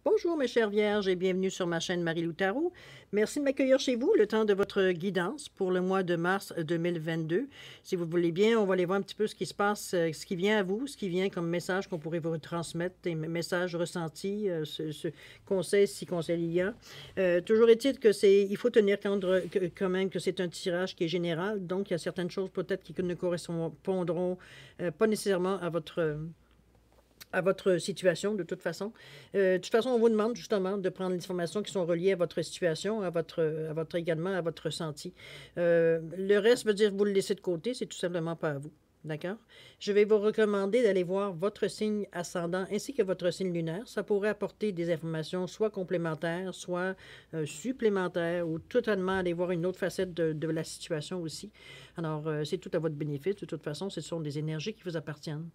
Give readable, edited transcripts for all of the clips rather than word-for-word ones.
Bonjour mes chères vierges et bienvenue sur ma chaîne Marie-Lou Tarot. Merci de m'accueillir chez vous le temps de votre guidance pour le mois de mars 2022. Si vous voulez bien, on va aller voir un petit peu ce qui se passe, ce qui vient à vous, ce qui vient comme message qu'on pourrait vous transmettre, des messages ressentis, conseils si conseil il y a. Toujours est-il que il faut tenir compte quand même que c'est un tirage qui est général, donc il y a certaines choses peut-être qui ne correspondront pas nécessairement à votre situation, de toute façon. De toute façon, on vous demande justement de prendre les informations qui sont reliées à votre situation, également à votre ressenti. Le reste veut dire vous le laissez de côté, c'est tout simplement pas à vous. D'accord? Je vais vous recommander d'aller voir votre signe ascendant ainsi que votre signe lunaire. Ça pourrait apporter des informations soit complémentaires, soit supplémentaires, ou totalement aller voir une autre facette de la situation aussi. Alors, c'est tout à votre bénéfice. De toute façon, ce sont des énergies qui vous appartiennent.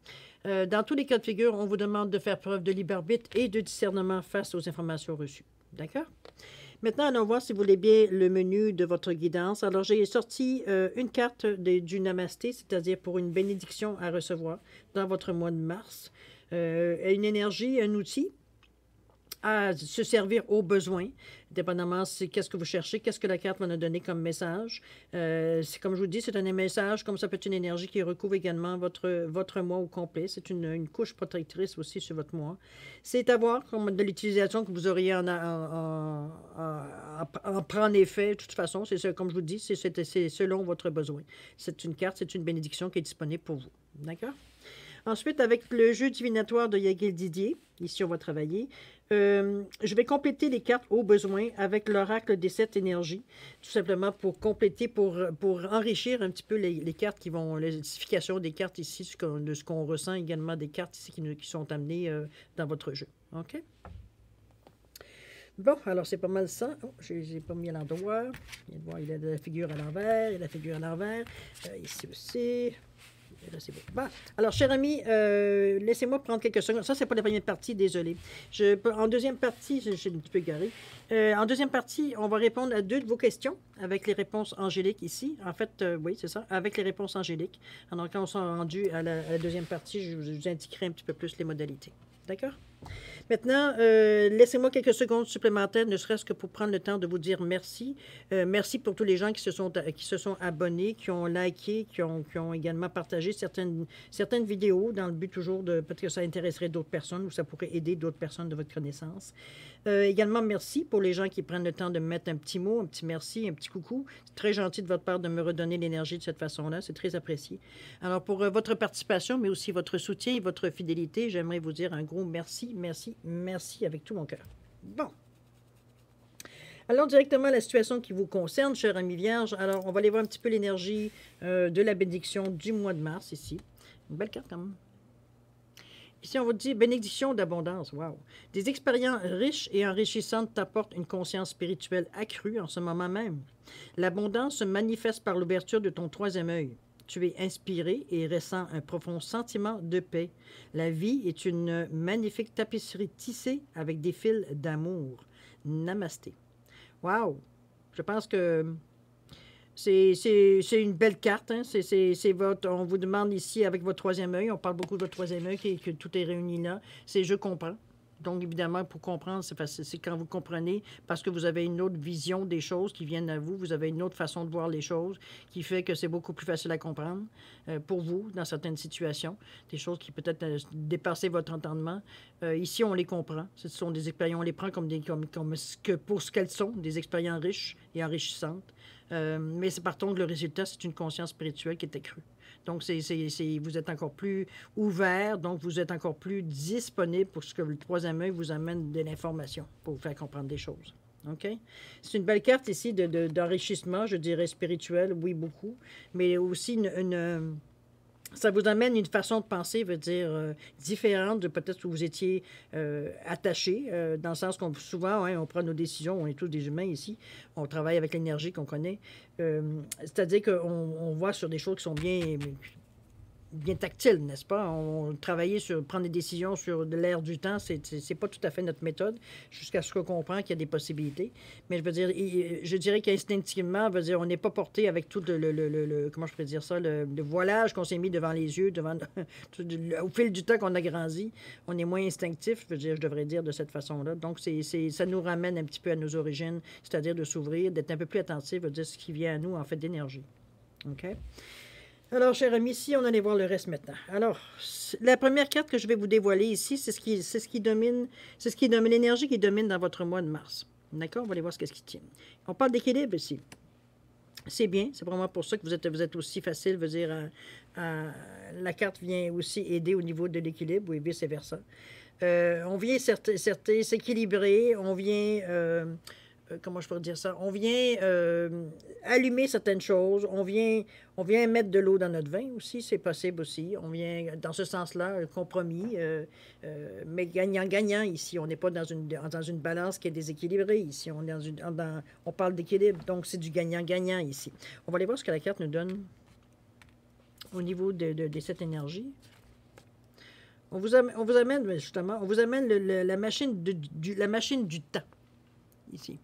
Dans tous les cas de figure, on vous demande de faire preuve de libre arbitre et de discernement face aux informations reçues. D'accord? Maintenant, allons voir, si vous voulez bien, le menu de votre guidance. Alors, j'ai sorti une carte du Namasté, c'est-à-dire pour une bénédiction à recevoir dans votre mois de mars. Une énergie, un outil à se servir aux besoins, dépendamment qu'est-ce que vous cherchez, qu'est-ce que la carte va nous donner comme message. C'est comme je vous dis, c'est un message, comme ça peut être une énergie qui recouvre également votre mois au complet. C'est une couche protectrice aussi sur votre mois. C'est à voir comme de l'utilisation que vous auriez en prendre effet. De toute façon, c'est comme je vous dis, c'est selon votre besoin. C'est une carte, c'est une bénédiction qui est disponible pour vous. D'accord? Ensuite, avec le jeu divinatoire de Yagil Didier, ici on va travailler, je vais compléter les cartes au besoin avec l'oracle des 7 énergies, tout simplement pour compléter, pour enrichir un petit peu les cartes qui vont, l'édification des cartes ici, de ce qu'on ressent également des cartes ici qui sont amenées dans votre jeu. OK? Bon, alors c'est pas mal ça. Oh, je n'ai pas mis à l'endroit. Il y a la figure à l'envers, il y a la figure à l'envers. Ici aussi. Là, c'est bon. Bon. Alors, cher ami, laissez-moi prendre quelques secondes. Ça, c'est pas la première partie, désolé. En deuxième partie, je suis un petit peu garé. En deuxième partie, on va répondre à 2 de vos questions avec les réponses angéliques ici. En fait, oui, c'est ça, avec les réponses angéliques. Alors, quand on sera rendu à la deuxième partie, je vous indiquerai un petit peu plus les modalités. D'accord? Maintenant, laissez-moi quelques secondes supplémentaires, ne serait-ce que pour prendre le temps de vous dire merci. Merci pour tous les gens qui se sont abonnés, qui ont liké, qui ont également partagé certaines vidéos dans le but toujours de peut-être que ça intéresserait d'autres personnes ou ça pourrait aider d'autres personnes de votre connaissance. Également, merci pour les gens qui prennent le temps de me mettre un petit mot, un petit merci, un petit coucou. C'est très gentil de votre part de me redonner l'énergie de cette façon-là. C'est très apprécié. Alors, pour votre participation, mais aussi votre soutien et votre fidélité, j'aimerais vous dire un gros merci, merci, merci avec tout mon cœur. Bon. Allons directement à la situation qui vous concerne, cher ami Vierge. Alors, on va aller voir un petit peu l'énergie de la bénédiction du mois de mars ici. Une belle carte quand même. Ici, on vous dit bénédiction d'abondance. Wow. Des expériences riches et enrichissantes t'apportent une conscience spirituelle accrue en ce moment même. L'abondance se manifeste par l'ouverture de ton 3e œil. Tu es inspiré et ressens un profond sentiment de paix. La vie est une magnifique tapisserie tissée avec des fils d'amour. Namasté. Wow! Je pense que c'est une belle carte. Hein? On vous demande ici, avec votre 3e œil, on parle beaucoup de votre 3e œil, que tout est réuni là. C'est « je comprends ». Donc, évidemment, pour comprendre, c'est quand vous comprenez, parce que vous avez une autre vision des choses qui viennent à vous, vous avez une autre façon de voir les choses, qui fait que c'est beaucoup plus facile à comprendre pour vous, dans certaines situations, des choses qui peut-être dépassaient votre entendement. Ici, on les comprend. Ce sont des expériences, on les prend pour ce qu'elles sont, des expériences riches et enrichissantes. Mais c'est par contre, le résultat, c'est une conscience spirituelle qui est accrue. Donc, vous êtes encore plus ouvert, donc vous êtes encore plus disponible pour ce que le 3e œil vous amène de l'information pour vous faire comprendre des choses. OK? C'est une belle carte ici d'enrichissement, je dirais spirituel, oui, beaucoup, mais aussi ça vous amène une façon de penser, veut dire, différente de peut-être où vous étiez attaché, dans le sens qu'on souvent, hein, on prend nos décisions, on est tous des humains ici, on travaille avec l'énergie qu'on connaît. C'est-à-dire qu'on voit sur des choses qui sont bien bien tactile, n'est-ce pas? On travailler sur prendre des décisions sur de l'air du temps, c'est pas tout à fait notre méthode, jusqu'à ce qu'on comprend qu'il y a des possibilités. Mais je veux dire, je dirais qu'instinctivement, veut dire, on n'est pas porté avec tout comment je pourrais dire ça, le voilage qu'on s'est mis devant les yeux, devant au fil du temps qu'on a grandi, on est moins instinctif, je veux dire, je devrais dire de cette façon-là. Donc, ça nous ramène un petit peu à nos origines, c'est-à-dire de s'ouvrir, d'être un peu plus attentif, veut dire ce qui vient à nous, en fait, d'énergie. OK? Alors, cher ami, ici, on allait voir le reste maintenant. Alors, la première carte que je vais vous dévoiler ici, c'est ce qui domine l'énergie qui domine dans votre mois de mars. D'accord? On va aller voir ce qui tient. On parle d'équilibre ici. C'est bien, c'est vraiment pour ça que vous êtes aussi facile, veut dire, la carte vient aussi aider au niveau de l'équilibre, et vice-versa. On vient s'équilibrer, on vient... comment je pourrais dire ça? On vient allumer certaines choses, on vient mettre de l'eau dans notre vin aussi, c'est possible aussi. On vient, dans ce sens-là, un compromis, mais gagnant-gagnant ici. On n'est pas dans une balance qui est déséquilibrée ici. On est on parle d'équilibre, donc c'est du gagnant-gagnant ici. On va aller voir ce que la carte nous donne au niveau de cette énergie. On vous amène justement, on vous amène la machine du temps ici.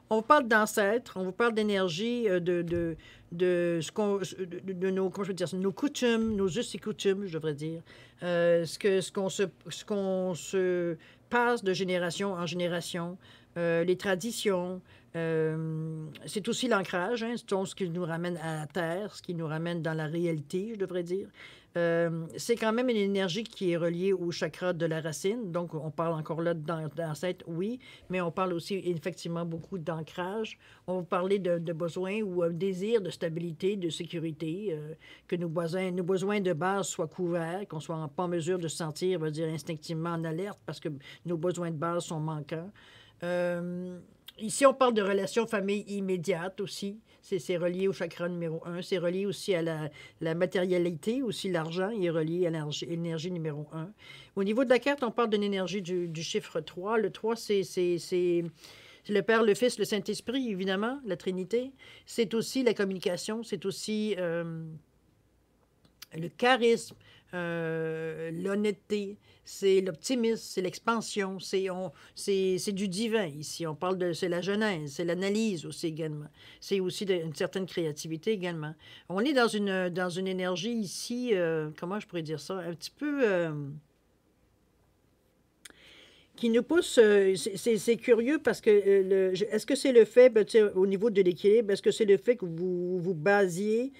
On vous parle d'ancêtres, on vous parle d'énergie, de nos, comment je veux dire, nos coutumes, nos us et coutumes, je devrais dire. Ce qu'on se passe de génération en génération, les traditions. C'est aussi l'ancrage, hein, c'est ce qui nous ramène à la terre, ce qui nous ramène dans la réalité, je devrais dire. C'est quand même une énergie qui est reliée au chakra de la racine. Donc, on parle encore là d'ancêtre, oui, mais on parle aussi effectivement beaucoup d'ancrage. On va parler de besoins ou un désir de stabilité, de sécurité, que nos besoins de base soient couverts, qu'on soit pas en mesure de se sentir, on va dire, instinctivement en alerte parce que nos besoins de base sont manquants. Ici, on parle de relations famille immédiate aussi. C'est relié au chakra numéro 1. C'est relié aussi à la matérialité, aussi l'argent. Il est relié à l'énergie numéro 1. Au niveau de la carte, on parle d'une énergie du chiffre 3. Le 3, c'est le Père, le Fils, le Saint-Esprit, évidemment, la Trinité. C'est aussi la communication. C'est aussi le charisme, l'honnêteté, c'est l'optimisme, c'est l'expansion, c'est du divin ici. On parle c'est la genèse, c'est l'analyse aussi également. C'est aussi une certaine créativité également. On est dans une énergie ici, comment je pourrais dire ça, un petit peu... qui nous pousse, c'est curieux parce que est-ce que c'est le fait, au niveau de l'équilibre, est-ce que c'est le fait que vous vous basiez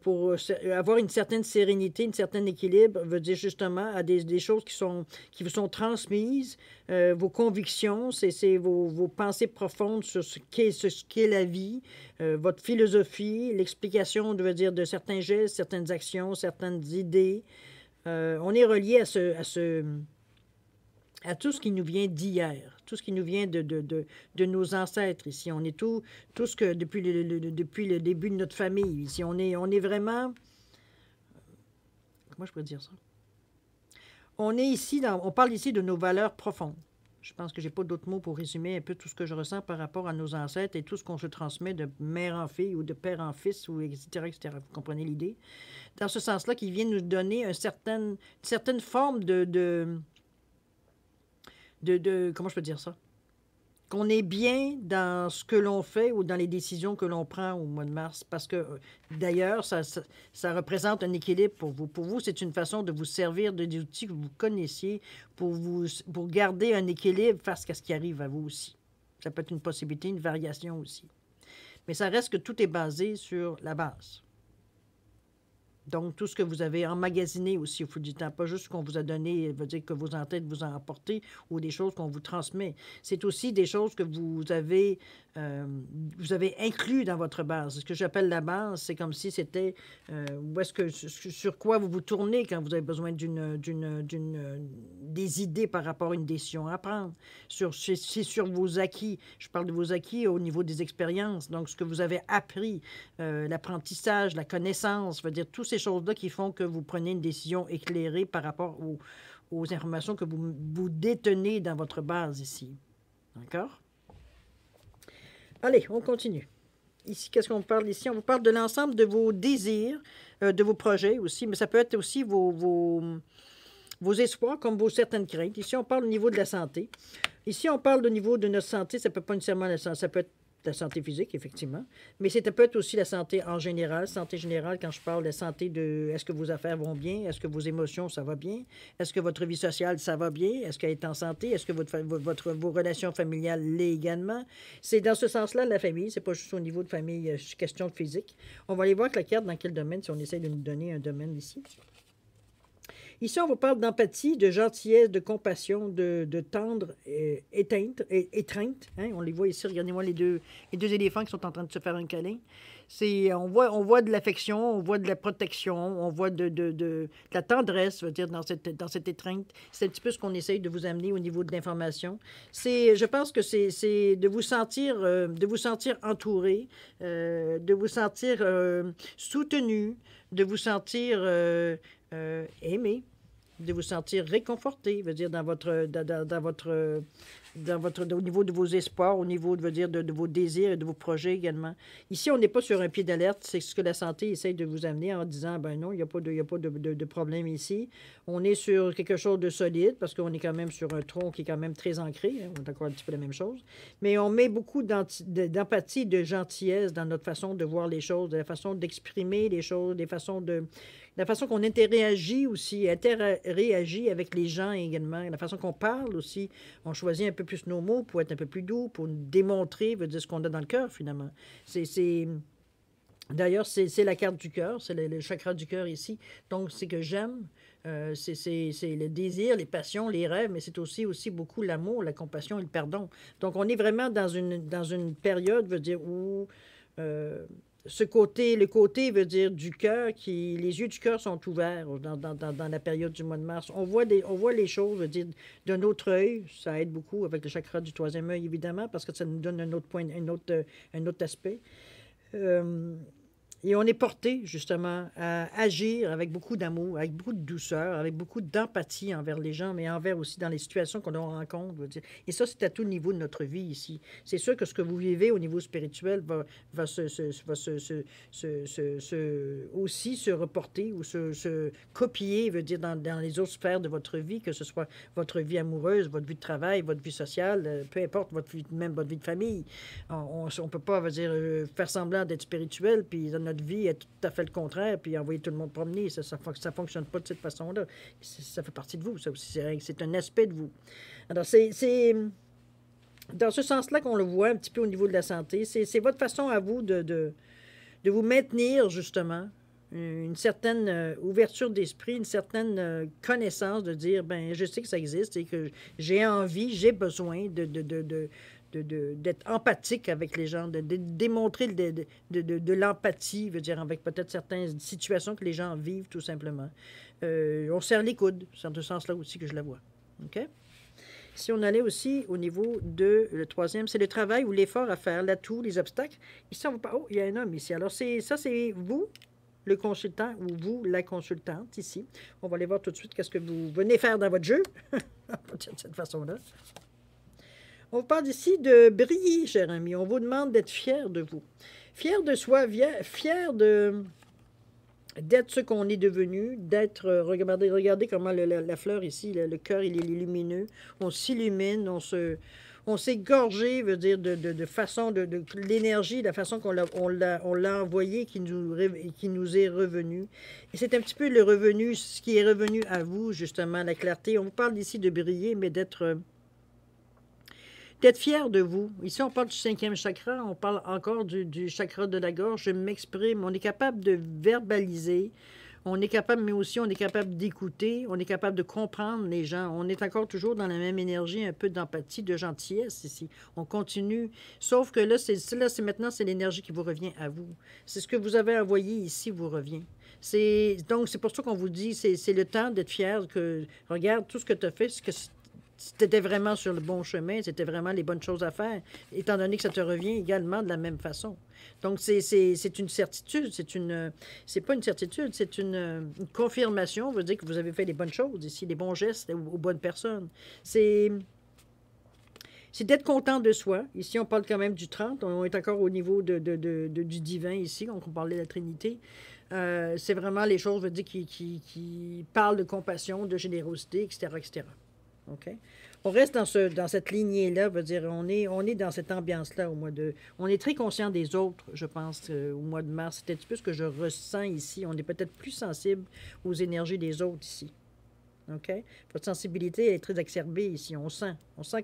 pour avoir une certaine sérénité, une certaine équilibre, veut dire justement à des choses qui vous sont transmises, vos convictions, c'est vos pensées profondes sur ce qu'est la vie, votre philosophie, l'explication, veut dire, de certains gestes, certaines actions, certaines idées. On est relié à tout ce qui nous vient d'hier, tout ce qui nous vient de nos ancêtres ici. On est tout ce que depuis le début de notre famille ici. On est vraiment... Comment je pourrais dire ça? On est ici, on parle ici de nos valeurs profondes. Je pense que j'ai pas d'autres mots pour résumer un peu tout ce que je ressens par rapport à nos ancêtres et tout ce qu'on se transmet de mère en fille ou de père en fils, ou etc., etc. Vous comprenez l'idée? Dans ce sens-là, qui vient nous donner une certaine forme comment je peux dire ça? Qu'on est bien dans ce que l'on fait ou dans les décisions que l'on prend au mois de mars. Parce que, d'ailleurs, ça représente un équilibre pour vous. Pour vous, c'est une façon de vous servir des outils que vous connaissiez pour garder un équilibre face à ce qui arrive à vous aussi. Ça peut être une possibilité, une variation aussi. Mais ça reste que tout est basé sur la base. Donc, tout ce que vous avez emmagasiné aussi au fil du temps, pas juste ce qu'on vous a donné, veut dire que vos entêtes vous en apportez ou des choses qu'on vous transmet. C'est aussi des choses que vous avez inclus dans votre base. Ce que j'appelle la base, c'est comme si c'était sur quoi vous vous tournez quand vous avez besoin des idées par rapport à une décision à prendre. C'est sur vos acquis. Je parle de vos acquis au niveau des expériences. Donc, ce que vous avez appris, l'apprentissage, la connaissance, veut dire tous ces choses-là qui font que vous prenez une décision éclairée par rapport aux informations que vous détenez dans votre base ici. D'accord? Allez, on continue. Ici, qu'est-ce qu'on parle ici? On vous parle de l'ensemble de vos désirs, de vos projets aussi, mais ça peut être aussi vos espoirs comme vos certaines craintes. Ici, on parle au niveau de la santé. Ici, on parle au niveau de notre santé. Ça peut pas nécessairement la santé, ça peut être la santé physique, effectivement, mais ça peut être aussi la santé en général. Santé générale, quand je parle de santé de est-ce que vos affaires vont bien? Est-ce que vos émotions, ça va bien? Est-ce que votre vie sociale, ça va bien? Est-ce qu'elle est en santé? Est-ce que vos relations familiales l'est également? C'est dans ce sens-là la famille. C'est pas juste au niveau de famille, question de physique. On va aller voir avec la carte dans quel domaine, si on essaie de nous donner un domaine ici. Ici, on vous parle d'empathie, de gentillesse, de compassion, de tendre, étreinte. Hein? On les voit ici, regardez-moi les deux éléphants qui sont en train de se faire un câlin. On voit de l'affection, on voit de la protection, on voit de la tendresse, je veux dire, dans cette étreinte. C'est un petit peu ce qu'on essaye de vous amener au niveau de l'information. Je pense que c'est de vous sentir entouré, de vous sentir soutenu, de vous sentir aimé, de vous sentir réconforté, veut dire, au niveau de vos espoirs, au niveau de vos désirs et de vos projets également. Ici, on n'est pas sur un pied d'alerte, c'est ce que la santé essaye de vous amener en disant, ben non, il n'y a pas de problème ici. On est sur quelque chose de solide, parce qu'on est quand même sur un tronc qui est quand même très ancré, hein, on est encore un petit peu la même chose, mais on met beaucoup d'empathie, de gentillesse dans notre façon de voir les choses, de la façon d'exprimer les choses, la façon qu'on interagit aussi, interagit avec les gens également, la façon qu'on parle aussi. On choisit un peu plus nos mots pour être un peu plus doux, pour démontrer, veut dire ce qu'on a dans le cœur, finalement. D'ailleurs, c'est la carte du cœur, c'est le chakra du cœur ici. Donc, c'est que j'aime, c'est le désir, les passions, les rêves, mais c'est aussi beaucoup l'amour, la compassion et le pardon. Donc, on est vraiment dans une période, veut dire, où... le côté veut dire du cœur, les yeux du cœur sont ouverts dans la période du mois de mars. On voit les choses, veut dire, d'un autre œil. Ça aide beaucoup avec le chakra du troisième œil, évidemment, parce que ça nous donne un autre point, un autre aspect. Et on est porté, justement, à agir avec beaucoup d'amour, avec beaucoup de douceur, avec beaucoup d'empathie envers les gens, mais envers aussi dans les situations qu'on rencontre. Je veux dire. Et ça, c'est à tout niveau de notre vie ici. C'est sûr que ce que vous vivez au niveau spirituel va aussi se reporter ou se copier, veut dire, dans les autres sphères de votre vie, que ce soit votre vie amoureuse, votre vie de travail, votre vie sociale, peu importe, même votre vie de famille. On ne peut pas, veut dire, faire semblant d'être spirituel, puis dans notre vie est tout à fait le contraire, puis envoyer tout le monde promener. Ça fonctionne pas de cette façon-là. Ça fait partie de vous, ça aussi. C'est un aspect de vous. Alors, c'est dans ce sens-là qu'on le voit un petit peu au niveau de la santé. C'est votre façon à vous de vous maintenir, justement, une certaine ouverture d'esprit, une certaine connaissance de dire, ben je sais que ça existe et que j'ai envie, j'ai besoin d'être empathique avec les gens, de démontrer de l'empathie, veut dire, avec peut-être certaines situations que les gens vivent, tout simplement. On serre les coudes, c'est dans ce sens-là aussi que je la vois. OK? Si on allait aussi au niveau le troisième, c'est le travail ou l'effort à faire, l'atout, les obstacles. Ici, on va pas... Oh, il y a un homme ici. Alors, c'est vous, le consultant, ou vous, la consultante, ici. On va aller voir tout de suite qu'est-ce que vous venez faire dans votre jeu. On va dire de cette façon-là. On vous parle ici de briller, cher ami. On vous demande d'être fier de vous. Fier de soi, fier d'être ce qu'on est devenu, d'être... regardez comment la fleur ici, le cœur, il est lumineux. On s'illumine, on s'est gorgé, veut dire, de façon, de l'énergie, la façon qu'on l'a envoyé, qui nous est revenu. Et c'est un petit peu le revenu, ce qui est revenu à vous, justement, la clarté. On vous parle ici de briller, mais d'être fier de vous. Ici, on parle du cinquième chakra, on parle encore du chakra de la gorge. Je m'exprime. On est capable de verbaliser. On est capable, mais aussi on est capable d'écouter. On est capable de comprendre les gens. On est encore toujours dans la même énergie, un peu d'empathie, de gentillesse ici. On continue. Sauf que là, maintenant, c'est l'énergie qui vous revient à vous. C'est ce que vous avez envoyé ici vous revient. Donc, c'est pour ça qu'on vous dit, c'est le temps d'être fier que, regarde, tout ce que tu as fait, c'était vraiment sur le bon chemin, c'était vraiment les bonnes choses à faire, étant donné que ça te revient également de la même façon. Donc, c'est une certitude, c'est pas une certitude, c'est une confirmation, on veut dire que vous avez fait les bonnes choses ici, les bons gestes aux bonnes personnes. c'est d'être content de soi. Ici, on parle quand même du 30. On est encore au niveau du divin ici. Donc, on parlait de la Trinité. C'est vraiment les choses, je veux dire, qui parlent de compassion, de générosité, etc., etc. OK? On reste dans cette lignée-là, veut dire, on est dans cette ambiance-là au mois de... On est très conscient des autres, je pense, au mois de mars. C'est un petit peu ce que je ressens ici. On est peut-être plus sensible aux énergies des autres ici. OK? Votre sensibilité est très exacerbée ici. On sent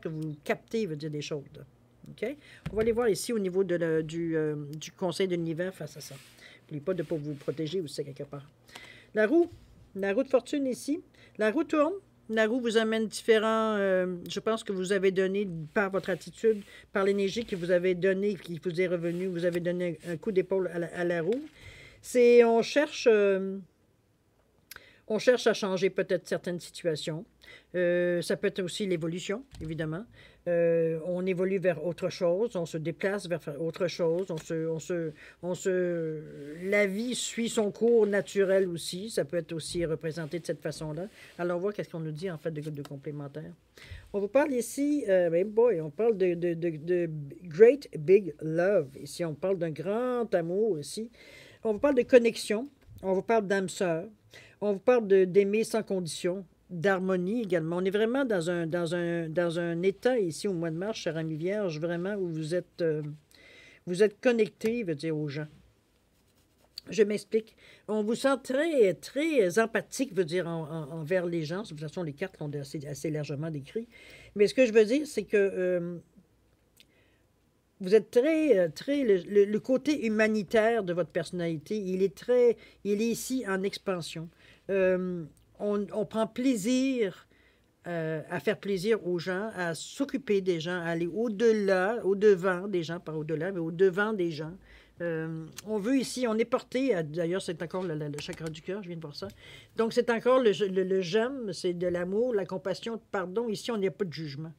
que vous captez, veut dire, des choses. Là. OK? On va aller voir ici au niveau du conseil de l'univers face à ça. N'oubliez pas de ne pas vous protéger aussi, quelque part. La roue de fortune ici. La roue tourne. La roue vous amène différents... je pense que vous avez donné, par votre attitude, par l'énergie que vous avez donnée, qui vous est revenue, vous avez donné un coup d'épaule à la roue. C'est... On cherche à changer peut-être certaines situations. Ça peut être aussi l'évolution, évidemment. On évolue vers autre chose, on se déplace vers autre chose, la vie suit son cours naturel aussi, ça peut être aussi représenté de cette façon-là. Alors, on voit qu'est-ce qu'on nous dit en fait de complémentaire. On vous parle ici, on parle de Great Big Love. Ici, on parle d'un grand amour ici. On vous parle de connexion, on vous parle d'âme sœur, on vous parle d'aimer sans condition, d'harmonie également. On est vraiment dans un état ici au mois de mars, cher ami Vierge, vraiment où vous êtes connecté, veut dire, aux gens. Je m'explique. On vous sent très, très empathique, veut dire, envers les gens. De toute façon, les cartes l'ont assez largement décrit. Mais ce que je veux dire, c'est que vous êtes très, très... Le côté humanitaire de votre personnalité, il est ici en expansion. On prend plaisir à faire plaisir aux gens, à s'occuper des gens, à aller au-delà, au-devant des gens, pas au-delà, mais au-devant des gens. On veut ici, on est porté, d'ailleurs c'est encore le chakra du cœur, je viens de voir ça. Donc c'est encore le j'aime, c'est de l'amour, la compassion, le pardon. Ici, on n'y a pas de jugement.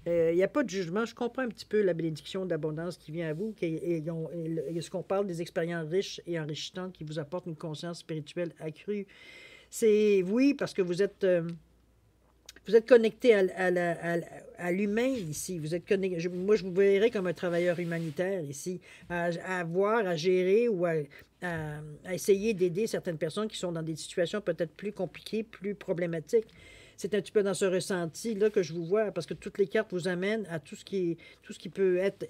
Il n'y a pas de jugement. Je comprends un petit peu la bénédiction d'abondance qui vient à vous, et ce qu'on parle des expériences riches et enrichissantes qui vous apportent une conscience spirituelle accrue. C'est oui, parce que vous êtes connecté à l'humain ici. Vous êtes connecté, moi, je vous verrais comme un travailleur humanitaire ici, à voir, à gérer ou à essayer d'aider certaines personnes qui sont dans des situations peut-être plus compliquées, plus problématiques. C'est un petit peu dans ce ressenti-là que je vous vois, parce que toutes les cartes vous amènent à tout ce qui peut être...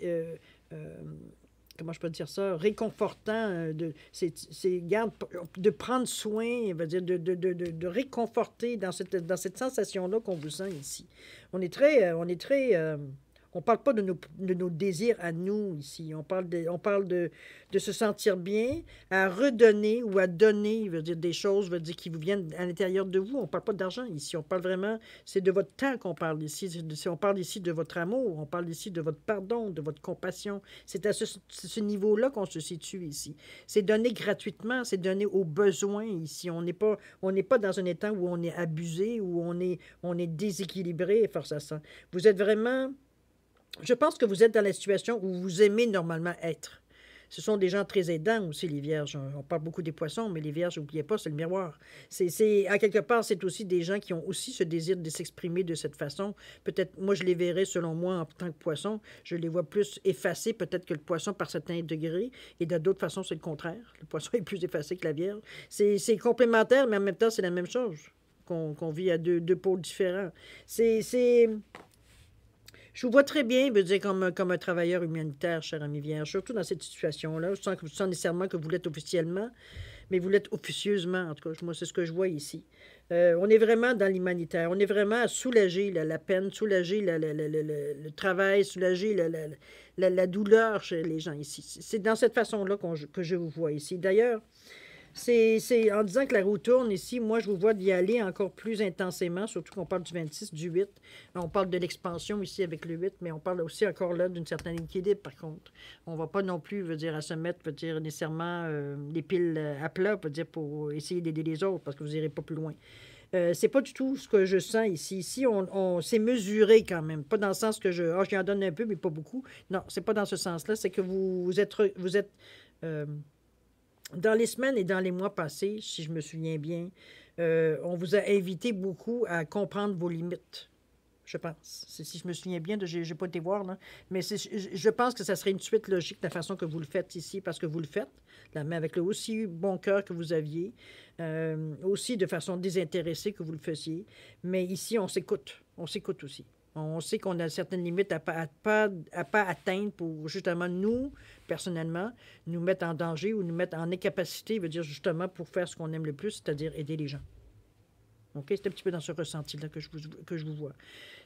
comment je peux dire ça, réconfortant, de prendre soin, veut dire de réconforter dans cette sensation-là qu'on vous sent ici. On parle pas de nos désirs à nous ici. On parle de se sentir bien, à redonner ou à donner, veut dire des choses, veut dire qui vous viennent à l'intérieur de vous. On parle pas d'argent ici. On parle vraiment, c'est de votre temps qu'on parle ici. On parle ici de votre amour. On parle ici de votre pardon, de votre compassion. C'est à ce niveau-là qu'on se situe ici. C'est donné gratuitement, c'est donné aux besoins ici. On n'est pas dans un état où on est abusé, où on est déséquilibré face à ça. Vous êtes vraiment... Je pense que vous êtes dans la situation où vous aimez normalement être. Ce sont des gens très aidants aussi, les vierges. On parle beaucoup des poissons, mais les vierges, n'oubliez pas, c'est le miroir. À quelque part, c'est aussi des gens qui ont aussi ce désir de s'exprimer de cette façon. Peut-être, moi, je les verrais, selon moi, en tant que poisson. Je les vois plus effacés, peut-être que le poisson, par certains degrés. Et de d'autres façons, c'est le contraire. Le poisson est plus effacé que la vierge. C'est complémentaire, mais en même temps, c'est la même chose. Qu'on vit à deux pôles différents. Je vous vois très bien, veut dire, comme un travailleur humanitaire, cher ami Vierge, surtout dans cette situation-là, sans nécessairement que vous l'êtes officiellement, mais vous l'êtes officieusement, en tout cas, moi, c'est ce que je vois ici. On est vraiment dans l'humanitaire, on est vraiment à soulager la peine, soulager le travail, soulager la douleur chez les gens ici. C'est dans cette façon-là que je vous vois ici. D'ailleurs, c'est en disant que la roue tourne ici, moi, je vous vois d'y aller encore plus intensément, surtout qu'on parle du 26, du 8. On parle de l'expansion ici avec le 8, mais on parle aussi encore là d'une certaine équilibre, par contre. On ne va pas non plus, veut dire, à se mettre, veut dire, nécessairement les piles à plat, veut dire, pour essayer d'aider les autres, parce que vous n'irez pas plus loin. C'est pas du tout ce que je sens ici. Ici, on s'est mesuré quand même. Pas dans le sens que je en donne un peu, mais pas beaucoup. Non, c'est pas dans ce sens-là. C'est que vous êtes dans les semaines et dans les mois passés, si je me souviens bien, on vous a invité beaucoup à comprendre vos limites. je pense. Si je me souviens bien, je n'ai pas été voir, là, mais je pense que ça serait une suite logique de la façon que vous le faites ici, parce que vous le faites, mais avec le aussi bon cœur que vous aviez, aussi de façon désintéressée que vous le faisiez. Mais ici, on s'écoute aussi. On sait qu'on a certaines limites à pas atteindre pour justement nous, personnellement, nous mettre en danger ou nous mettre en incapacité, veut dire justement pour faire ce qu'on aime le plus, c'est-à-dire aider les gens. OK? C'est un petit peu dans ce ressenti-là que je vous vois.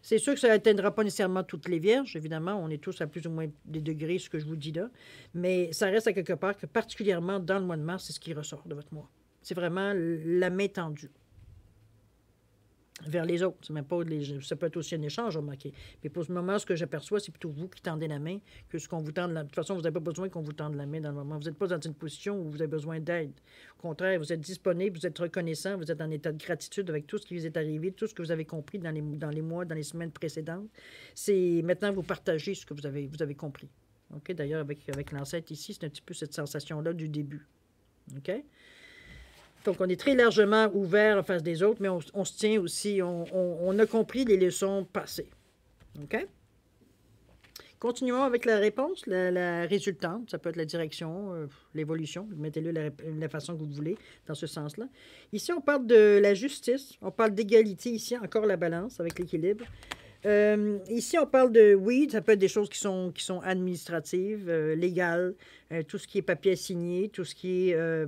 C'est sûr que ça n'atteindra pas nécessairement toutes les vierges, évidemment. On est tous à plus ou moins des degrés, ce que je vous dis là. Mais ça reste à quelque part que, particulièrement dans le mois de mars, c'est ce qui ressort de votre mois. C'est vraiment la main tendue vers les autres. C'est même pas ça peut être aussi un échange, remarquez. Mais pour ce moment, ce que j'aperçois, c'est plutôt vous qui tendez la main que ce qu'on vous tende. De toute façon, vous n'avez pas besoin qu'on vous tende la main dans le moment. Vous n'êtes pas dans une position où vous avez besoin d'aide. Au contraire, vous êtes disponible, vous êtes reconnaissant, vous êtes en état de gratitude avec tout ce qui vous est arrivé, tout ce que vous avez compris dans les mois, dans les semaines précédentes. C'est maintenant vous partagez ce que vous avez compris. OK? D'ailleurs, avec l'ancêtre ici, c'est un petit peu cette sensation-là du début. OK? Donc, on est très largement ouvert en face des autres, mais on se tient aussi, on a compris les leçons passées. OK? Continuons avec la réponse, la résultante. Ça peut être la direction, l'évolution. Mettez-le la façon que vous voulez, dans ce sens-là. Ici, on parle de la justice. On parle d'égalité. Ici, encore la balance avec l'équilibre. Ici, on parle de, oui, ça peut être des choses qui sont administratives, légales, tout ce qui est papier à signer, tout ce qui est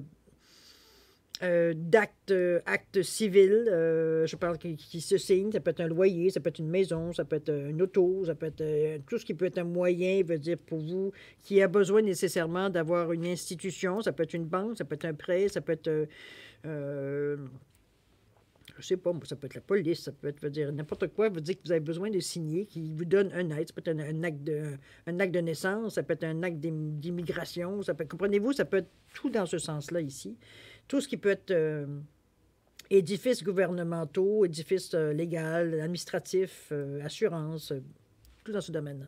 actes civils, je parle qui se signent, ça peut être un loyer, ça peut être une maison, ça peut être une auto, ça peut être tout ce qui peut être un moyen, veut dire pour vous, qui a besoin nécessairement d'avoir une institution, ça peut être une banque, ça peut être un prêt, ça peut être, je sais pas, ça peut être la police, ça peut être, veut dire n'importe quoi, veut dire que vous avez besoin de signer, qui vous donne un aide, ça peut être un acte de naissance, ça peut être un acte d'immigration, ça peut, comprenez-vous, ça peut être tout dans ce sens-là ici. Tout ce qui peut être édifices gouvernementaux, édifices légal, administratifs, assurance, tout dans ce domaine-là.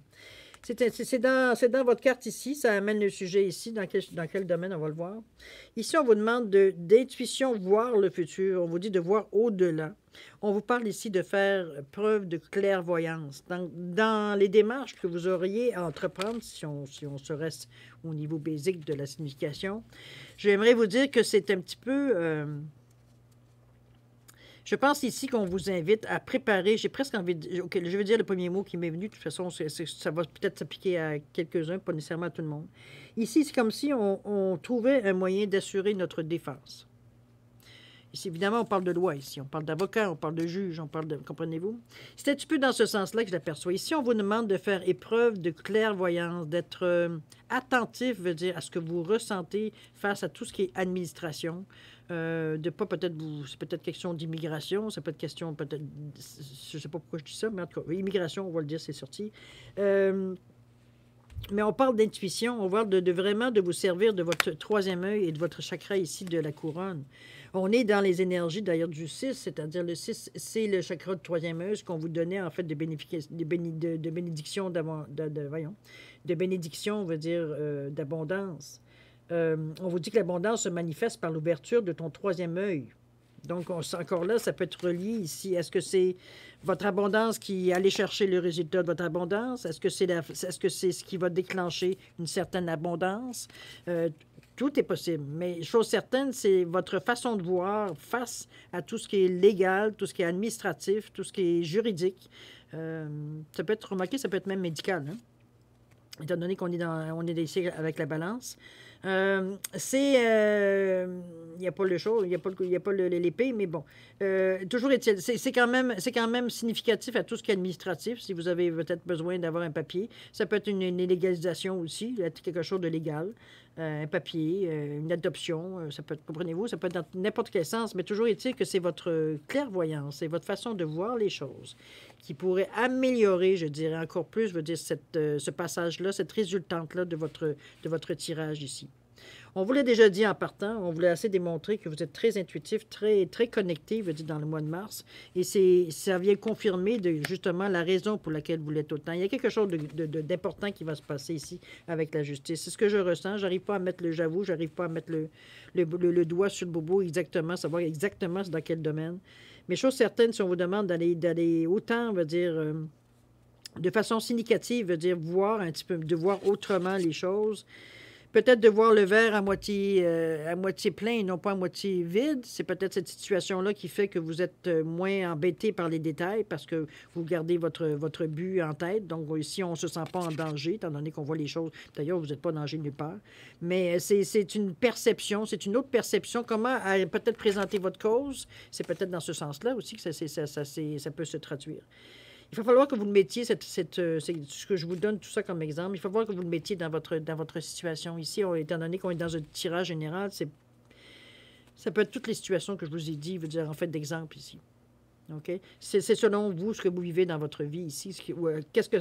C'est dans votre carte ici, ça amène le sujet ici, dans quel domaine on va le voir. Ici, on vous demande d'intuition, voir le futur, on vous dit de voir au-delà. On vous parle ici de faire preuve de clairvoyance. Dans les démarches que vous auriez à entreprendre, si on se reste au niveau basique de la signification, j'aimerais vous dire que c'est un petit peu... je pense ici qu'on vous invite à préparer, j'ai presque envie de... OK, je veux dire le premier mot qui m'est venu, de toute façon, ça va peut-être s'appliquer à quelques-uns, pas nécessairement à tout le monde. Ici, c'est comme si on trouvait un moyen d'assurer notre défense. Ici, évidemment, on parle de loi ici, on parle d'avocat, on parle de juge, on parle de... Comprenez-vous? C'est un petit peu dans ce sens-là que je l'aperçois. Ici, on vous demande de faire épreuve de clairvoyance, d'être attentif, veut dire, à ce que vous ressentez face à tout ce qui est administration. De pas peut-être c'est peut-être question d'immigration, ça peut être question peut-être, je sais pas pourquoi je dis ça, mais en tout cas, immigration, on va le dire, c'est sorti. Mais on parle d'intuition, on parle de vraiment de vous servir de votre troisième œil et de votre chakra ici de la couronne. On est dans les énergies d'ailleurs du 6, c'est-à-dire le 6, c'est le chakra de troisième œil, ce qu'on vous donnait en fait de bénédiction, de bénédiction, on veut dire d'abondance. On vous dit que l'abondance se manifeste par l'ouverture de ton troisième œil. Donc, encore là, ça peut être relié ici. Est-ce que c'est votre abondance qui allait chercher le résultat de votre abondance? Est-ce que c'est ce qui va déclencher une certaine abondance? Tout est possible. Mais chose certaine, c'est votre façon de voir face à tout ce qui est légal, tout ce qui est administratif, tout ce qui est juridique. Ça peut être remarqué, ça peut être même médical, hein? Étant donné qu'on est ici avec la balance. Il n'y a pas le show, il n'y a pas l'épée, mais bon. Toujours est-il, c'est quand même significatif à tout ce qui est administratif, si vous avez peut-être besoin d'avoir un papier. Ça peut être une légalisation aussi, quelque chose de légal. Un papier, une adoption, ça peut être, comprenez-vous, ça peut être dans n'importe quel sens, mais toujours est-il que c'est votre clairvoyance, c'est votre façon de voir les choses qui pourrait améliorer, je dirais, encore plus, je veux dire, ce passage-là, cette résultante-là de votre tirage ici. On vous l'a déjà dit en partant, on voulait assez démontrer que vous êtes très intuitif, très, très connecté, je veux dire, dans le mois de mars. Et ça vient confirmer justement la raison pour laquelle vous l'êtes autant. Il y a quelque chose d'important qui va se passer ici avec la justice. C'est ce que je ressens. J'arrive pas à mettre j'avoue, j'arrive pas à mettre le doigt sur le bobo exactement, savoir exactement dans quel domaine. Mais chose certaine, si on vous demande d'aller autant, on va dire, de façon significative, veut dire voir un petit peu, de voir autrement les choses. Peut-être de voir le verre à moitié plein et non pas à moitié vide. C'est peut-être cette situation-là qui fait que vous êtes moins embêté par les détails parce que vous gardez votre but en tête. Donc, ici, on ne se sent pas en danger, étant donné qu'on voit les choses. D'ailleurs, vous n'êtes pas en danger nulle part. Mais c'est une perception, c'est une autre perception. Comment peut-être présenter votre cause? C'est peut-être dans ce sens-là aussi que ça peut se traduire. Il va falloir que vous le mettiez, c'est ce que je vous donne tout ça comme exemple, il va falloir que vous le mettiez dans votre situation ici, étant donné qu'on est dans un tirage général, ça peut être toutes les situations que je vous ai dit, veut dire en fait d'exemple ici. OK? C'est selon vous ce que vous vivez dans votre vie ici,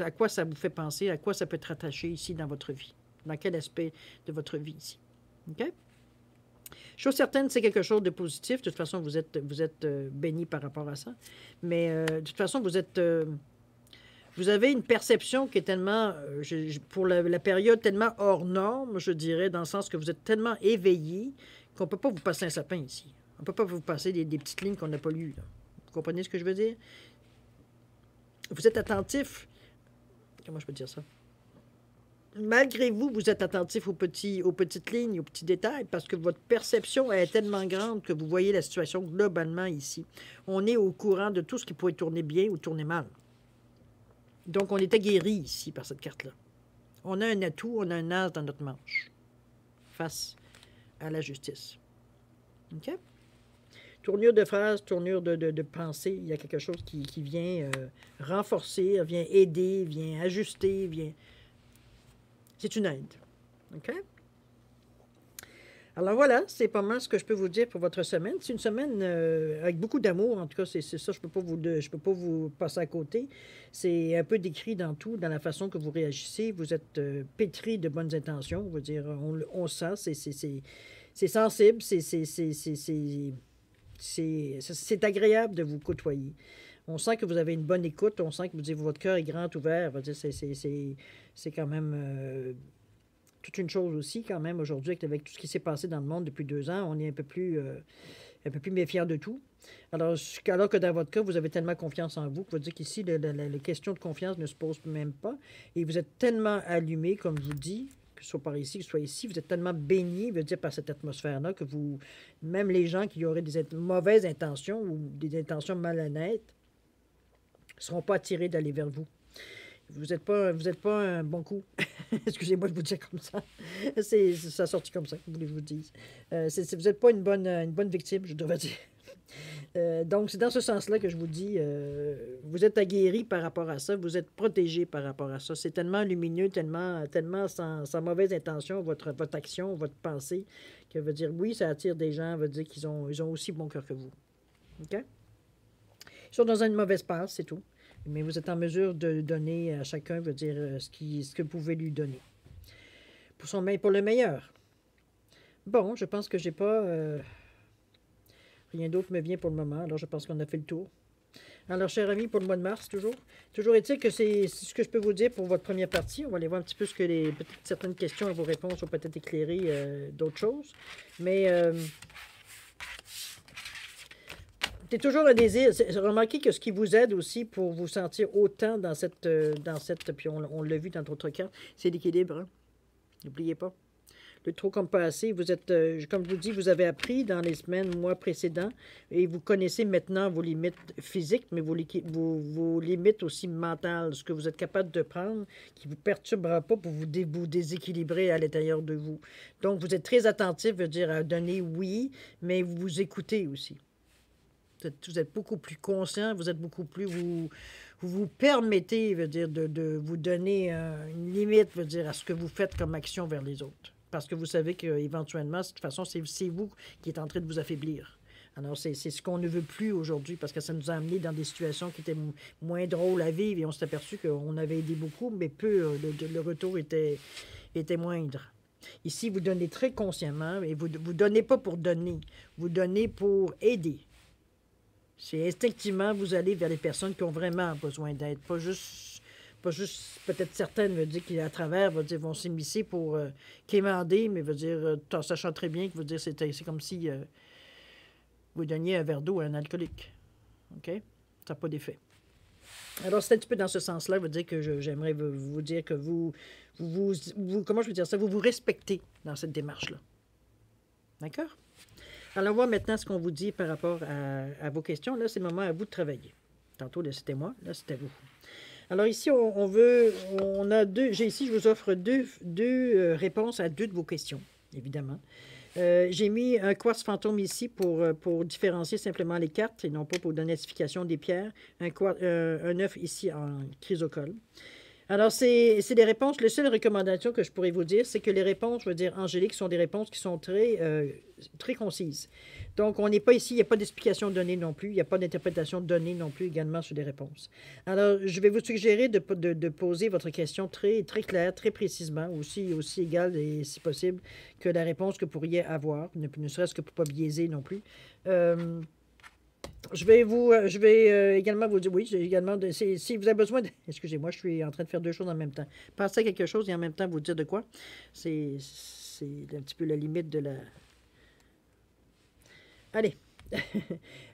à quoi ça vous fait penser, à quoi ça peut être attaché ici dans votre vie, dans quel aspect de votre vie ici. OK? Chose certaine, c'est quelque chose de positif. De toute façon, vous êtes béni par rapport à ça. Mais de toute façon, vous avez une perception qui est tellement, pour la période, tellement hors norme, je dirais, dans le sens que vous êtes tellement éveillé qu'on ne peut pas vous passer un sapin ici. On ne peut pas vous passer des petites lignes qu'on n'a pas lues. Là. Vous comprenez ce que je veux dire? Vous êtes attentif. Comment je peux dire ça? Malgré vous, vous êtes attentif aux petites lignes, aux petits détails, parce que votre perception est tellement grande que vous voyez la situation globalement ici. On est au courant de tout ce qui pourrait tourner bien ou tourner mal. Donc, on est aguerri ici par cette carte-là. On a un atout, on a un as dans notre manche face à la justice. OK? Tournure de phrase, tournure de pensée, il y a quelque chose qui vient renforcer, vient aider, vient ajuster, vient... C'est une aide. OK? Alors voilà, c'est pas mal ce que je peux vous dire pour votre semaine. C'est une semaine avec beaucoup d'amour, en tout cas, c'est ça, je peux pas vous passer à côté. C'est un peu décrit dans tout, dans la façon que vous réagissez. Vous êtes pétri de bonnes intentions, on va dire, on sent, c'est sensible, c'est agréable de vous côtoyer. On sent que vous avez une bonne écoute, on sent que votre cœur est grand ouvert. C'est quand même toute une chose aussi, quand même, aujourd'hui, avec tout ce qui s'est passé dans le monde depuis 2 ans. On est un peu plus méfiant de tout. Alors que dans votre cas, vous avez tellement confiance en vous que vous dites qu'ici, la question de confiance ne se pose même pas. Et vous êtes tellement allumé, comme je vous dis, que ce soit par ici, que ce soit ici, vous êtes tellement baigné, veut dire, par cette atmosphère-là, que même les gens qui auraient des mauvaises intentions ou des intentions malhonnêtes, ne seront pas attirés d'aller vers vous. Vous n'êtes pas un bon coup. Excusez-moi de vous dire comme ça. Ça a sorti comme ça, que voulez-vous dire. Vous n'êtes pas une bonne victime, je devrais dire. Donc, c'est dans ce sens-là que je vous dis, vous êtes aguerri par rapport à ça, vous êtes protégé par rapport à ça. C'est tellement lumineux, tellement sans mauvaise intention, votre action, votre pensée, que veut dire, oui, ça attire des gens, veut dire qu'ils ont aussi bon cœur que vous. OK? Ils sont dans une mauvaise passe, c'est tout. Mais vous êtes en mesure de donner à chacun, veut dire, ce que vous pouvez lui donner. Pour le meilleur. Bon, je pense que j'ai pas... rien d'autre me vient pour le moment, alors je pense qu'on a fait le tour. Alors, chers amis, pour le mois de mars, toujours est-il que c'est ce que je peux vous dire pour votre première partie. On va aller voir un petit peu ce que peut-être certaines questions et vos réponses ont peut-être éclairé d'autres choses. Mais... c'est toujours un désir. Remarquez que ce qui vous aide aussi pour vous sentir autant dans cette puis on l'a vu dans d'autres cartes, c'est l'équilibre. Hein? N'oubliez pas. Le trop comme pas assez, vous êtes, comme je vous dis, vous avez appris dans les semaines, mois précédents, et vous connaissez maintenant vos limites physiques, mais vos limites aussi mentales, ce que vous êtes capable de prendre, qui ne vous perturbera pas pour vous déséquilibrer à l'intérieur de vous. Donc, vous êtes très attentif, veut dire à donner oui, mais vous vous écoutez aussi. Vous êtes beaucoup plus conscient, vous êtes beaucoup plus... Vous vous permettez, veut dire, de vous donner une limite, veut dire, à ce que vous faites comme action vers les autres. Parce que vous savez qu'éventuellement, de toute façon, c'est vous qui êtes en train de vous affaiblir. Alors, c'est ce qu'on ne veut plus aujourd'hui, parce que ça nous a amené dans des situations qui étaient moins drôles à vivre, et on s'est aperçu qu'on avait aidé beaucoup, mais peu, le retour était moindre. Ici, vous donnez très consciemment, et vous ne donnez pas pour donner, vous donnez pour aider. C'est instinctivement, vous allez vers les personnes qui ont vraiment besoin d'aide. Pas juste peut-être certaines, veut dire qu'à travers, vont s'immiscer pour quémander, mais veut dire, en sachant très bien que c'est comme si vous donniez un verre d'eau à un alcoolique. OK? Ça n'a pas d'effet. Alors, c'est un petit peu dans ce sens-là, vous dire que j'aimerais vous dire que comment je veux dire ça, vous vous respectez dans cette démarche-là. D'accord? Alors, on voit maintenant ce qu'on vous dit par rapport à vos questions. Là, c'est le moment à vous de travailler. Tantôt, là, c'était moi. Là, c'était vous. Alors, ici, on a deux, je vous offre deux réponses à deux de vos questions, évidemment. J'ai mis un quartz fantôme ici pour différencier simplement les cartes et non pas pour donner l'identification des pierres. Un œuf ici en chrysocole. Alors, c'est des réponses. La seule recommandation que je pourrais vous dire, c'est que les réponses, je veux dire, angéliques, sont des réponses qui sont très concises. Donc, on n'est pas ici, il n'y a pas d'explication donnée non plus, il n'y a pas d'interprétation donnée non plus également sur des réponses. Alors, je vais vous suggérer de poser votre question très, très claire, très précisément, aussi égale et si possible que la réponse que vous pourriez avoir, ne serait-ce que pour ne pas biaiser non plus. Je vais également vous dire, oui, j'ai également, si vous avez besoin de, excusez-moi, je suis en train de faire deux choses en même temps. Penser à quelque chose et en même temps vous dire de quoi, c'est un petit peu la limite de la... Allez.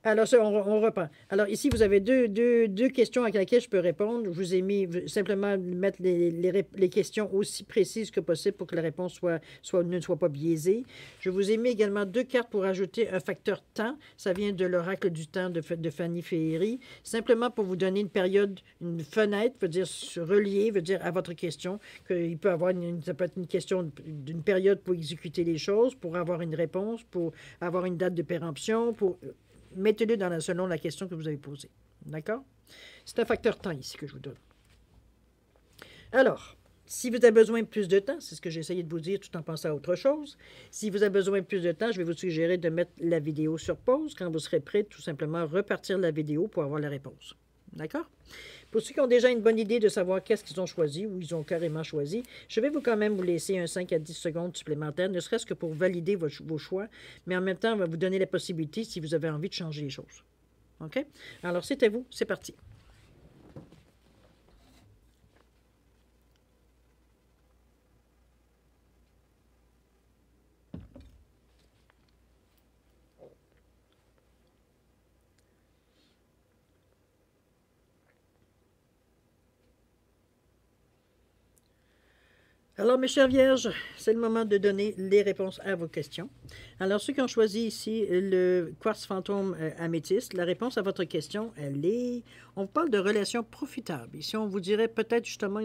Alors, ça, on reprend. Alors, ici, vous avez deux questions à laquelle je peux répondre. Je vous ai mis simplement mettre les questions aussi précises que possible pour que la réponse ne soit pas biaisée. Je vous ai mis également deux cartes pour ajouter un facteur temps. Ça vient de l'oracle du temps de Fanny Féerie. Simplement pour vous donner une période, une fenêtre, veut dire reliée, veut dire à votre question, qu'il peut avoir ça peut être une question d'une période pour exécuter les choses, pour avoir une réponse, pour avoir une date de péremption, mettez-le selon la question que vous avez posée. D'accord? C'est un facteur temps ici que je vous donne. Alors, si vous avez besoin de plus de temps, c'est ce que j'ai essayé de vous dire tout en pensant à autre chose. Si vous avez besoin de plus de temps, je vais vous suggérer de mettre la vidéo sur pause. Quand vous serez prêt, tout simplement repartir la vidéo pour avoir la réponse. D'accord? Pour ceux qui ont déjà une bonne idée de savoir qu'est-ce qu'ils ont choisi ou ils ont carrément choisi, je vais quand même vous laisser un 5 à 10 secondes supplémentaires, ne serait-ce que pour valider vos choix, mais en même temps, on va vous donner la possibilité si vous avez envie de changer les choses. OK? Alors, c'est à vous, c'est parti. Alors, mes chers vierges, c'est le moment de donner les réponses à vos questions. Alors, ceux qui ont choisi ici le quartz fantôme améthyste, la réponse à votre question, elle est... On parle de relations profitables. Ici, on vous dirait peut-être justement,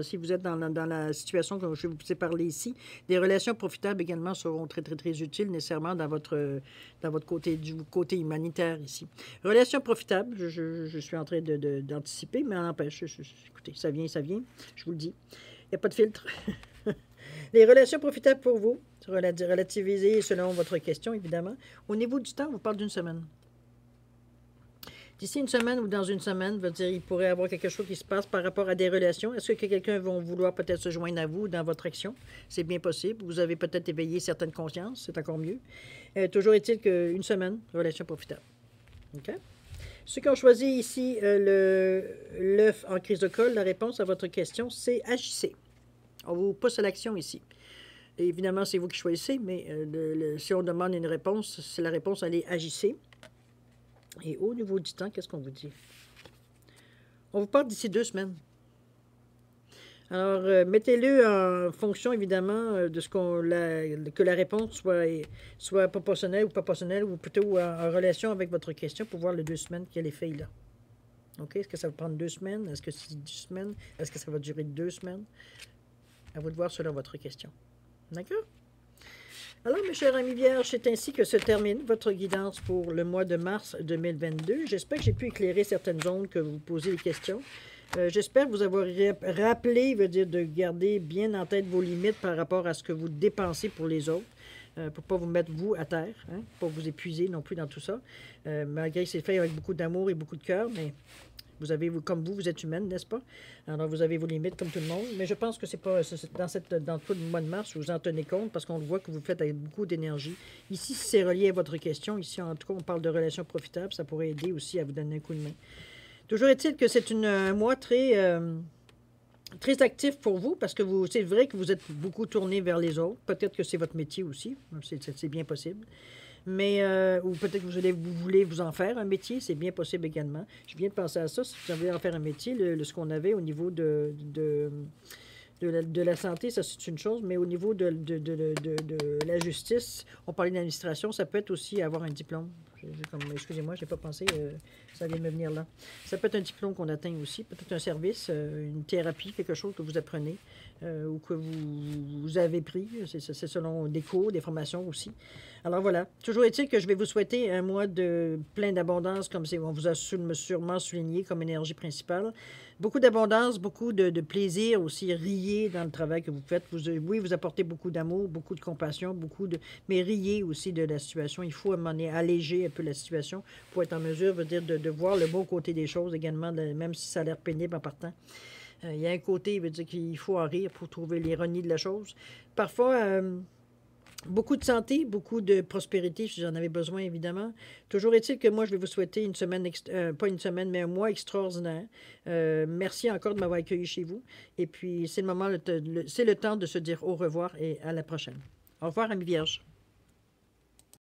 si vous êtes dans la situation que je vous ai parlé ici, des relations profitables également seront très, très, très utiles nécessairement dans votre côté humanitaire ici. Relations profitables, je suis en train d'anticiper, mais n'empêche, écoutez, ça vient, je vous le dis. Il n'y a pas de filtre. Les relations profitables pour vous, relativisées selon votre question, évidemment. Au niveau du temps, on vous parle d'une semaine. D'ici une semaine ou dans une semaine, veut dire, il pourrait y avoir quelque chose qui se passe par rapport à des relations. Est-ce que quelqu'un va vouloir peut-être se joindre à vous dans votre action? C'est bien possible. Vous avez peut-être éveillé certaines consciences, c'est encore mieux. Toujours est-il qu'une semaine, relation profitable. OK? Ceux qui ont choisi ici l'œuf en chrysocole, la réponse à votre question, c'est agissez. On vous pousse à l'action ici. Et évidemment, c'est vous qui choisissez, mais si on demande une réponse, c'est la réponse, elle est agissez. Et au niveau du temps, qu'est-ce qu'on vous dit? On vous parle d'ici 2 semaines. Alors, mettez-le en fonction, évidemment, de que la réponse soit proportionnelle ou plutôt en relation avec votre question pour voir les 2 semaines quel effet il a. OK? Est-ce que ça va prendre 2 semaines? Est-ce que c'est 10 semaines? Est-ce que ça va durer 2 semaines? À vous de voir selon votre question. D'accord? Alors, mes chers amis vierges, c'est ainsi que se termine votre guidance pour le mois de mars 2022. J'espère que j'ai pu éclairer certaines zones que vous posez des questions. J'espère vous avoir rappelé, veut dire de garder bien en tête vos limites par rapport à ce que vous dépensez pour les autres, pour ne pas vous mettre, vous, à terre, hein, pour vous épuiser non plus dans tout ça. Malgré que c'est fait avec beaucoup d'amour et beaucoup de cœur, mais comme vous êtes humaine, n'est-ce pas? Alors, vous avez vos limites comme tout le monde, mais je pense que c'est pas dans tout le mois de mars, vous en tenez compte, parce qu'on le voit que vous le faites avec beaucoup d'énergie. Ici, si c'est relié à votre question, ici, en tout cas, on parle de relations profitables, ça pourrait aider aussi à vous donner un coup de main. Toujours est-il que c'est un mois très actif pour vous, parce que c'est vrai que vous êtes beaucoup tourné vers les autres. Peut-être que c'est votre métier aussi, c'est bien possible. Mais, ou peut-être que vous voulez vous en faire un métier, c'est bien possible également. Je viens de penser à ça, si vous voulez en faire un métier, ce qu'on avait au niveau de la santé, ça c'est une chose, mais au niveau de la justice, on parlait d'administration, ça peut être aussi avoir un diplôme. Excusez-moi, je n'ai pas pensé, ça vient de me venir là. Ça peut être un diplôme qu'on atteint aussi, peut-être un service, une thérapie, quelque chose que vous apprenez ou que vous avez pris. C'est selon des cours, des formations aussi. Alors voilà. Toujours est-il que je vais vous souhaiter un mois de plein d'abondance, comme on vous a sûrement souligné comme énergie principale. Beaucoup d'abondance, beaucoup de plaisir aussi, riez dans le travail que vous faites. Oui, vous apportez beaucoup d'amour, beaucoup de compassion, mais riez aussi de la situation. Il faut à un moment donné alléger un peu la situation pour être en mesure, veut dire, de voir le bon côté des choses également, même si ça a l'air pénible en partant. Il y a un côté, il veut dire qu'il faut en rire pour trouver l'ironie de la chose. Parfois, beaucoup de santé, beaucoup de prospérité, si j'en avais besoin, évidemment. Toujours est-il que moi, je vais vous souhaiter une semaine, pas une semaine, mais un mois extraordinaire. Merci encore de m'avoir accueilli chez vous. Et puis, c'est le moment, c'est le temps de se dire au revoir et à la prochaine. Au revoir, Amis Vierge.